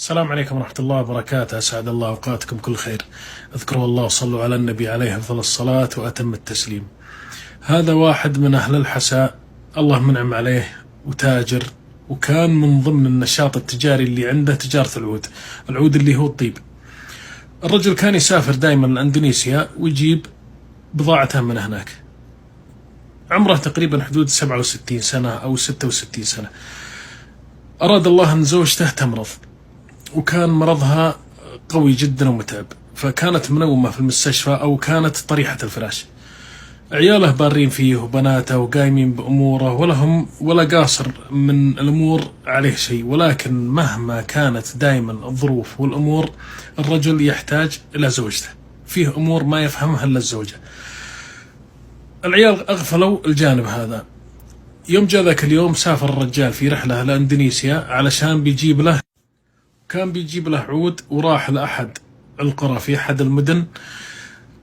السلام عليكم ورحمة الله وبركاته. أسعد الله أوقاتكم كل خير. اذكروا الله وصلوا على النبي عليه أفضل الصلاة وأتم التسليم. هذا واحد من أهل الحساء، الله منعم عليه وتاجر، وكان من ضمن النشاط التجاري اللي عنده تجارة العود اللي هو الطيب. الرجل كان يسافر دائما لأندونيسيا ويجيب بضاعته من هناك. عمره تقريبا حدود 67 سنة أو 66 سنة. أراد الله أن زوجته تمرض، وكان مرضها قوي جدا ومتعب، فكانت منومة في المستشفى أو كانت طريحة الفراش. عياله بارين فيه وبناته وقايمين بأموره، ولا قاصر من الأمور عليه شيء، ولكن مهما كانت دائما الظروف والأمور الرجل يحتاج إلى زوجته. فيه أمور ما يفهمها إلا الزوجة. العيال أغفلوا الجانب هذا. يوم جاء ذاك اليوم سافر الرجال في رحلة لأندونيسيا علشان كان بيجيب له عود، وراح لأحد القرى في أحد المدن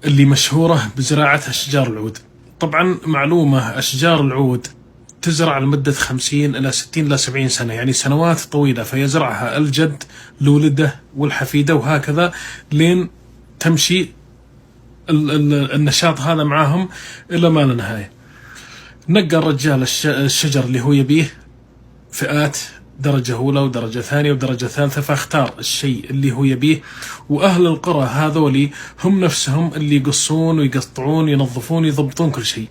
اللي مشهورة بزراعة أشجار العود. طبعا معلومة، أشجار العود تزرع لمدة 50 إلى 60 إلى 70 سنة، يعني سنوات طويلة، فيزرعها الجد لولده والحفيدة وهكذا لين تمشي النشاط هذا معاهم إلى ما لا نهاية. نقى الرجال الشجر اللي هو يبيه فئات، درجة أولى ودرجة ثانية ودرجة ثالثة، فاختار الشيء اللي هو يبيه. وأهل القرى هذولي هم نفسهم اللي يقصون ويقطعون ينظفون يضبطون كل شيء.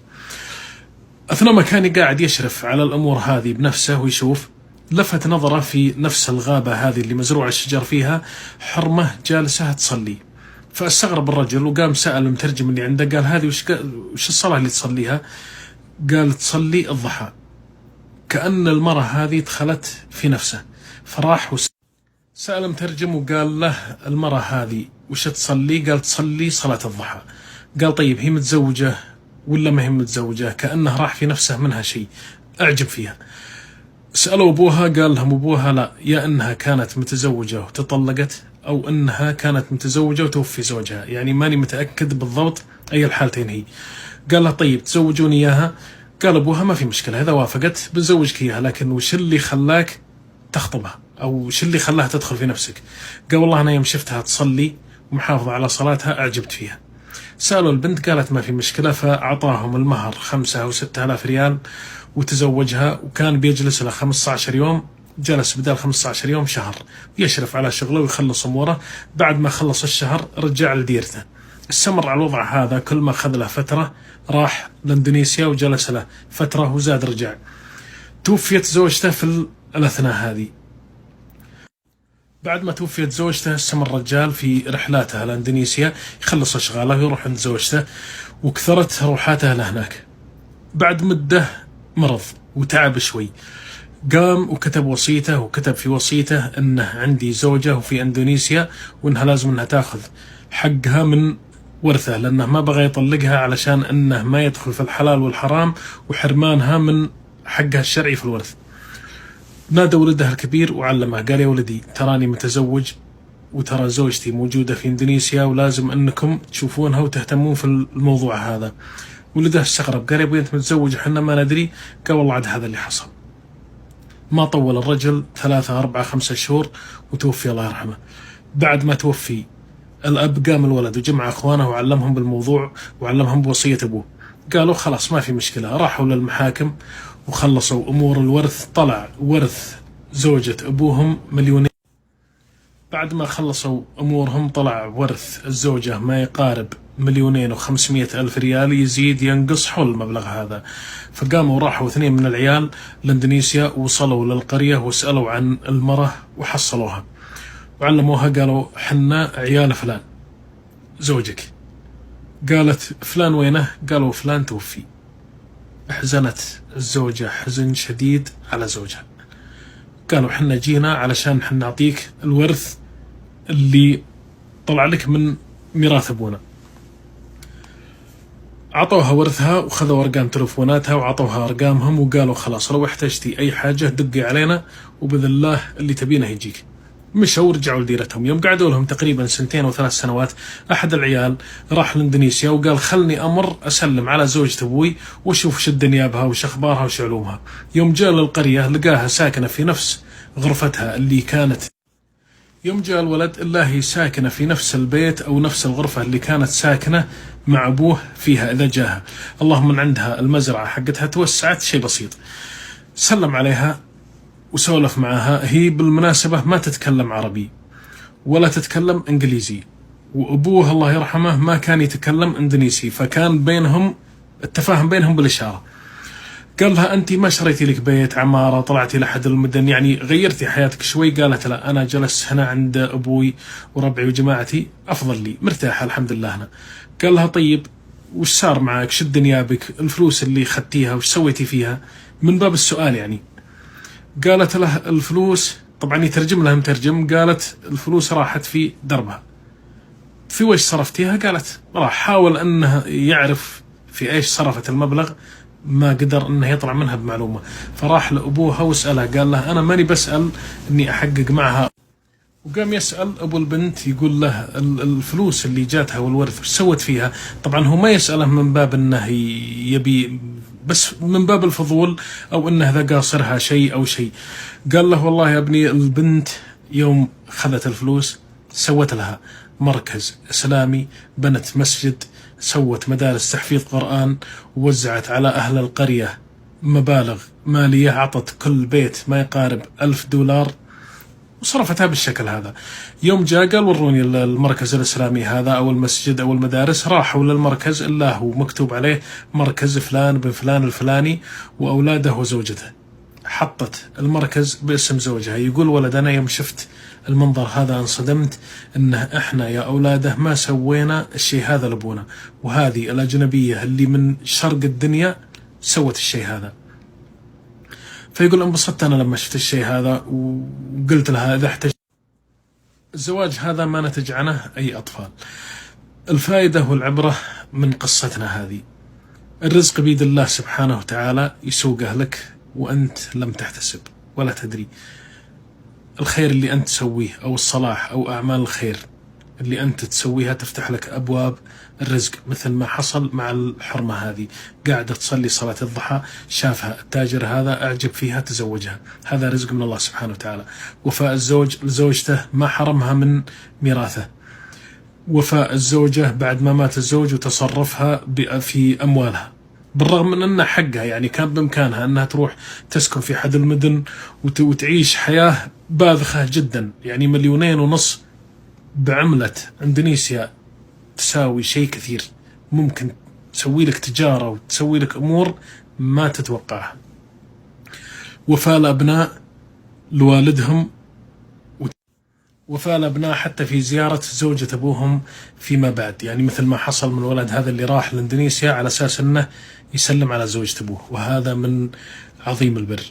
أثناء ما كان قاعد يشرف على الأمور هذه بنفسه ويشوف، لفت نظره في نفس الغابة هذه اللي مزروع الشجر فيها حرمة جالسة تصلي. فاستغرب الرجل وقام سأل المترجم اللي عنده، قال هذه وش الصلاة اللي تصليها؟ قال تصلي الضحى. كأن المرأة هذه دخلت في نفسه، فراح سأل مترجم وقال له المرأة هذه وش تصلي؟ قال تصلي صلاة الضحى. قال طيب هي متزوجة ولا ما هي متزوجة؟ كأنه راح في نفسه منها شيء أعجب فيها. سألوا أبوها، قال لهم أبوها لا، يا أنها كانت متزوجة وتطلقت، أو أنها كانت متزوجة وتوفي زوجها، يعني ماني متأكد بالضبط أي الحالتين هي. قال له طيب تزوجوني إياها؟ قال أبوها ما في مشكلة، إذا وافقت بنزوجك إياها، لكن وش اللي خلاك تخطبها، أو وش اللي خلاها تدخل في نفسك؟ قال والله أنا يوم شفتها تصلي ومحافظة على صلاتها أعجبت فيها. سألوا البنت، قالت ما في مشكلة، فأعطاهم المهر 5 أو 6 آلاف ريال وتزوجها. وكان بيجلس له 15 يوم، جلس بدال 15 يوم شهر يشرف على شغله ويخلص أموره. بعد ما خلص الشهر رجع لديرته. استمر على الوضع هذا، كل ما أخذ له فترة راح لاندونيسيا وجلس له فترة وزاد رجع. توفيت زوجته في الأثناء هذه. بعد ما توفيت زوجته استمر الرجال في رحلاته لاندونيسيا، يخلص أشغاله ويروح عند زوجته، وكثرت روحاته لهناك. بعد مدة مرض وتعب شوي، قام وكتب وصيته، وكتب في وصيته أنه عندي زوجة وفي أندونيسيا، وأنها لازم أنها تأخذ حقها من ورثه، لأنه ما بغى يطلقها علشان أنه ما يدخل في الحلال والحرام وحرمانها من حقها الشرعي في الورث. نادى ولده الكبير وعلمه، قال يا ولدي تراني متزوج، وترى زوجتي موجودة في إندونيسيا، ولازم أنكم تشوفونها وتهتمون في الموضوع هذا. ولده استغرب، قال يا أبوي أنت متزوج وحنا ما ندري؟ قال والله عاد هذا اللي حصل. ما طول الرجل 3 4 5 شهور وتوفي الله يرحمه. بعد ما توفي الأب، قام الولد وجمع أخوانه وعلمهم بالموضوع وعلمهم بوصية أبوه. قالوا خلاص ما في مشكلة، راحوا للمحاكم وخلصوا أمور الورث. طلع ورث زوجة أبوهم 2,000,000. بعد ما خلصوا أمورهم طلع ورث الزوجة ما يقارب 2,500,000 ريال، يزيد ينقص حول المبلغ هذا. فقاموا وراحوا 2 من العيال لاندونيسيا، وصلوا للقرية وسألوا عن المرأة وحصلوها وعلموها. قالوا حنا عيال فلان زوجك. قالت فلان وينه؟ قالوا فلان توفي. احزنت الزوجة حزن شديد على زوجها. قالوا حنا جينا علشان حنا نعطيك الورث اللي طلع لك من ميراث أبونا. عطوها ورثها وخذوا أرقام تلفوناتها وعطوها أرقامهم، وقالوا خلاص لو احتجتي أي حاجة دقي علينا وبإذن الله اللي تبينه يجيك. مشوا ورجعوا لديرتهم. يوم قعدوا لهم تقريبا 2 أو 3 سنوات، أحد العيال راح لاندونيسيا وقال خلني أمر أسلم على زوجة أبوي وأشوف وش الدنيا بها وش أخبارها وش علومها. يوم جاء للقرية لقاها ساكنة في نفس غرفتها اللي كانت يوم جاء الولد إلا هي ساكنة في نفس البيت أو نفس الغرفة اللي كانت ساكنة مع أبوه فيها إذا جاها، اللهم من عندها المزرعة حقتها توسعت شيء بسيط، سلم عليها وسولف معها. هي بالمناسبة ما تتكلم عربي ولا تتكلم إنجليزي، وأبوه الله يرحمه ما كان يتكلم إندونيسي، فكان بينهم التفاهم بينهم بالإشارة. قال لها أنت ما شريتي لك بيت عمارة طلعتي لحد المدن يعني غيرتي حياتك شوي؟ قالت لا، أنا جلست هنا عند أبوي وربعي وجماعتي أفضل لي، مرتاحة الحمد لله هنا. قال لها طيب وش صار معك؟ شو الدنيا بك؟ الفلوس اللي خدتيها وش سويتي فيها؟ من باب السؤال يعني. قالت له الفلوس، طبعا يترجم لها مترجم، قالت الفلوس راحت في دربها. في وش صرفتيها؟ قالت راح. حاول أنه يعرف في إيش صرفت المبلغ، ما قدر انه يطلع منها بمعلومة، فراح لأبوها وسألها. قال له أنا ماني بسأل إني أحقق معها. وقام يسأل أبو البنت يقول له الفلوس اللي جاتها والورث وش سوت فيها؟ طبعا هو ما يسأله من باب أنه يبي، بس من باب الفضول أو أنه ذا قاصرها شيء أو شيء. قال له والله يا ابني البنت يوم خذت الفلوس سوت لها مركز إسلامي، بنت مسجد، سوت مدارس تحفيظ قرآن، ووزعت على أهل القرية مبالغ مالية، عطت كل بيت ما يقارب $1000 وصرفتها بالشكل هذا. يوم جاء قال وروني المركز الإسلامي هذا أو المسجد أو المدارس. راحوا للمركز إلا هو مكتوب عليه مركز فلان بن فلان الفلاني وأولاده وزوجته، حطت المركز باسم زوجها. يقول ولد أنا يوم شفت المنظر هذا انصدمت إنه إحنا يا أولاده ما سوينا الشيء هذا لأبونا، وهذه الأجنبية اللي من شرق الدنيا سوت الشيء هذا. فيقول انبسطت أنا لما شفت الشيء هذا وقلت لها إذا احتجت. الزواج هذا ما نتج عنه أي أطفال. الفائدة والعبرة من قصتنا هذه، الرزق بيد الله سبحانه وتعالى يسوقه لك وأنت لم تحتسب ولا تدري. الخير اللي أنت تسويه أو الصلاح أو أعمال الخير اللي أنت تسويها تفتح لك أبواب الرزق، مثل ما حصل مع الحرمة هذه، قاعدة تصلي صلاة الضحى، شافها التاجر هذا أعجب فيها تزوجها، هذا رزق من الله سبحانه وتعالى. وفاء الزوج لزوجته ما حرمها من ميراثه، وفاء الزوجة بعد ما مات الزوج وتصرفها في أموالها، بالرغم من أنها حقها، يعني كان بإمكانها أنها تروح تسكن في أحد المدن وتعيش حياة باذخة جدا، يعني 2.5 مليون بعملة إندونيسيا تساوي شيء كثير، ممكن تسوي لك تجارة وتسوي لك أمور ما تتوقعها. وفاء الأبناء لوالدهم، وفاء الأبناء حتى في زيارة زوجة أبوهم فيما بعد، يعني مثل ما حصل من ولد هذا اللي راح لإندونيسيا على أساس أنه يسلم على زوجة أبوه، وهذا من عظيم البر.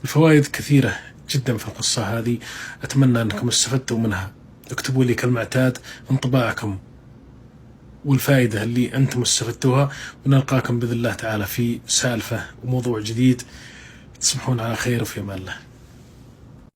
الفوائد كثيرة جدا في القصة هذه، أتمنى أنكم استفدتوا منها. اكتبوا لي كالمعتاد انطباعكم والفائدة اللي أنتم استفدتوها، ونلقاكم بإذن الله تعالى في سالفة وموضوع جديد. تصبحون على خير وفي أمان الله.